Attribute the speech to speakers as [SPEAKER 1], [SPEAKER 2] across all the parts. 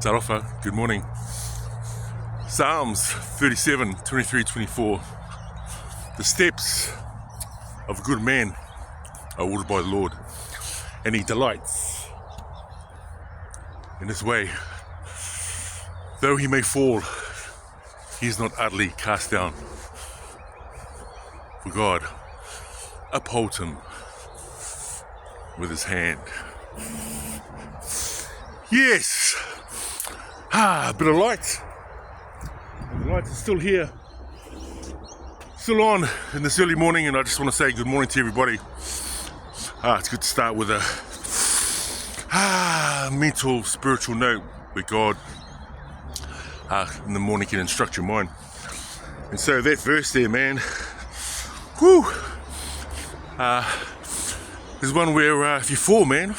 [SPEAKER 1] Tarofa, good morning. Psalms 37, 23, 24. The steps of a good man are ordered by the Lord, and he delights in his way. Though he may fall, he is not utterly cast down. For God upholds him with his hand. Yes! A bit of light. The lights are still here. Still on in this early morning, and I just want to say good morning to everybody. It's good to start with a mental, spiritual note where God in the morning can instruct your mind. And so that verse there, man, is one where if you fall, man,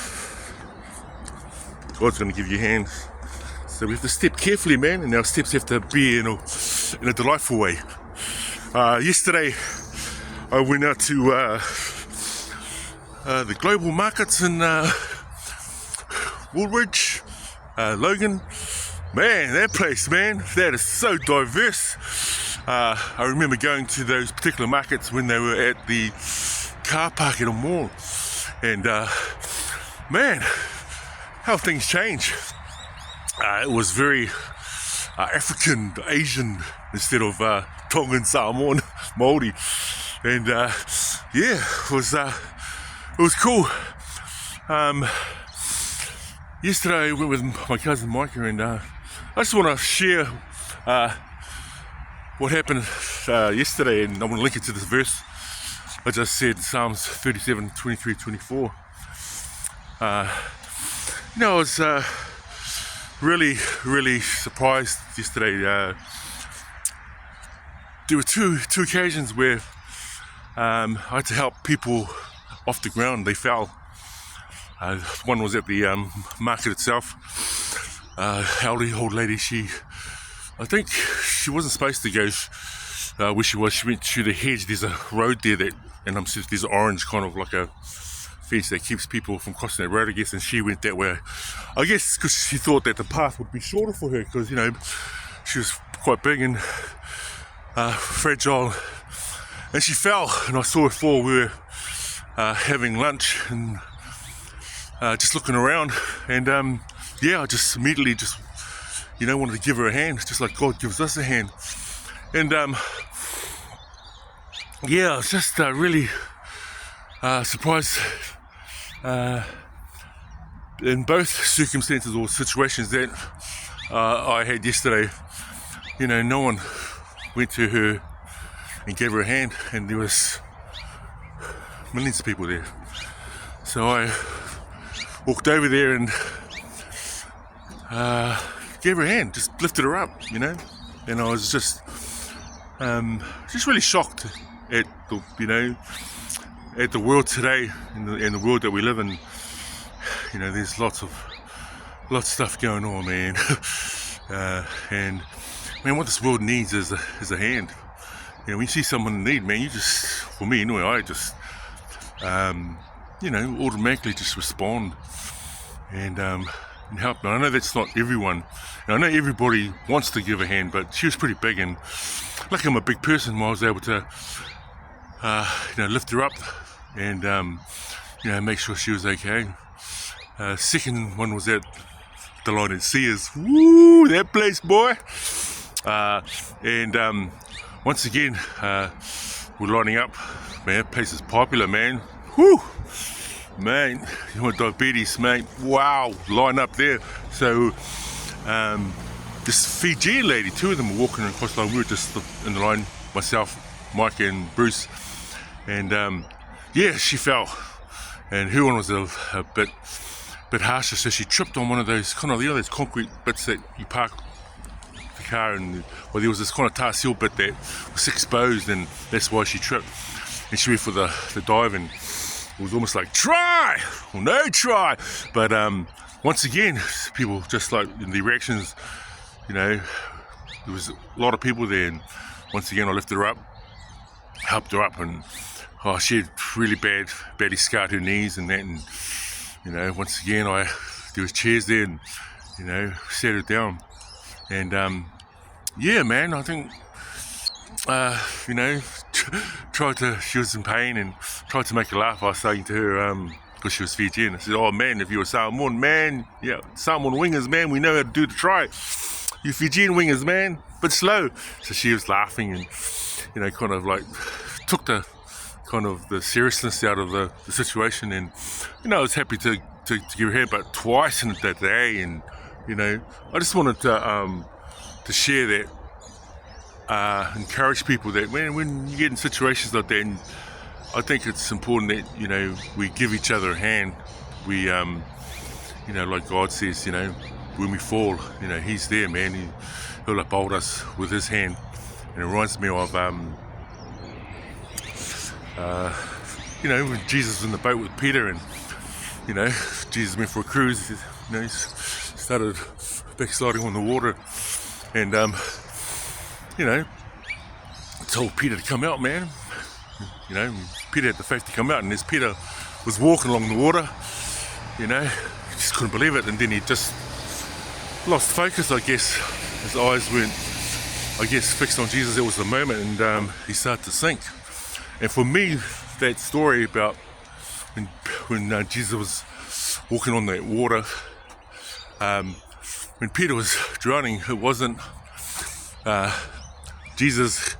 [SPEAKER 1] God's going to give you hands. So we have to step carefully, man, and our steps have to be in a delightful way. Yesterday, I went out to the global markets in Woolwich, Logan. Man, that place, man, that is so diverse. I remember going to those particular markets when they were at the car park at a mall. And, man, how things change. It was very African, Asian, instead of Tongan, Samoan, Māori. And, it was cool. Yesterday I went with my cousin Micah, and I just want to share what happened yesterday, and I want to link it to this verse I just said, Psalms 37, 23, 24. I was really surprised yesterday. There were two occasions where I had to help people off the ground. They fell. One was at the market itself. Elderly old lady, I think she wasn't supposed to go where she was. She went through the hedge. There's a road there and there's an orange kind of like a fence that keeps people from crossing that road, I guess, and she went that way. I guess because she thought that the path would be shorter for her, because, she was quite big and fragile, and she fell, and I saw her fall. We were having lunch and just looking around, and I just immediately wanted to give her a hand, just like God gives us a hand. And I was just really surprised in both circumstances or situations that I had yesterday. No one went to her and gave her a hand, and there was millions of people there. So I walked over there and gave her a hand, just lifted her up, and I was just really shocked at the world today, in the world that we live in. There's lots of stuff going on, man. And man, what this world needs is a hand. When you see someone in need, man, for me anyway, I just automatically just respond and help. Now, I know that's not everyone. I know everybody wants to give a hand, but she was pretty big, and like I'm a big person, I was able to lift her up and make sure she was okay. Second one was at the line at Sears. Woo, that place, boy. And once again, we're lining up. Man, that place is popular, man. Whoo, man, you want diabetes, mate? Wow, line up there. So this Fijian lady, two of them were walking across the line. We were just in the line, myself, Mike and Bruce, and she fell, and her one was a bit harsher, so she tripped on one of those kind of those concrete bits that you park the car, and there was this kind of tar seal bit that was exposed, and that's why she tripped, and she went for the dive, and it was almost like try or no try, but once again, people just like in the reactions, there was a lot of people there, and once again I lifted her up, helped her up, and she had really badly scarred her knees and that, and once again there was chairs there, and settled down. And yeah, man, I think she was in pain and tried to make her laugh. I was saying to her, because she was Fijian, I said, oh man, if you're a Samoan, man, yeah, Samoan wingers, man, we know how to do the try. You Fijian wingers, man, but slow. So she was laughing and, kind of like took the seriousness out of the situation. And, I was happy to give her hand, but twice in that day. And, I just wanted to share that, encourage people that when you get in situations like that, and I think it's important that, we give each other a hand. We, like God says, when we fall, He's there, man. He'll uphold us with His hand. And it reminds me of, when Jesus was in the boat with Peter, and, Jesus went for a cruise, he started backsliding on the water, and, told Peter to come out, man. Peter had the faith to come out, and as Peter was walking along the water, he just couldn't believe it, and then he just lost focus, I guess. His eyes weren't, fixed on Jesus. It was the moment, and he started to sink. And for me, that story about when Jesus was walking on that water, when Peter was drowning, it wasn't Jesus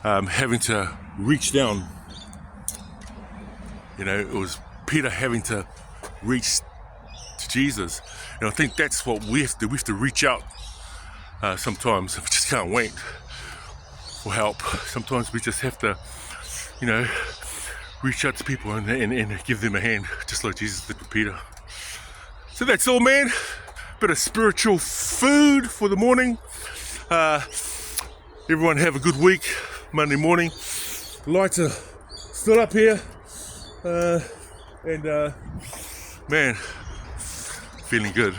[SPEAKER 1] having to reach down. It was Peter having to reach to Jesus. And I think that's what we have to do. We have to reach out sometimes. We just can't wait for help. Sometimes we just have to, reach out to people and give them a hand, just like Jesus did with Peter. So that's all, man. Bit of spiritual food for the morning. Everyone have a good week. Monday morning. The lights are still up here. Man, feeling good.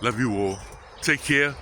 [SPEAKER 1] Love you all. Take care.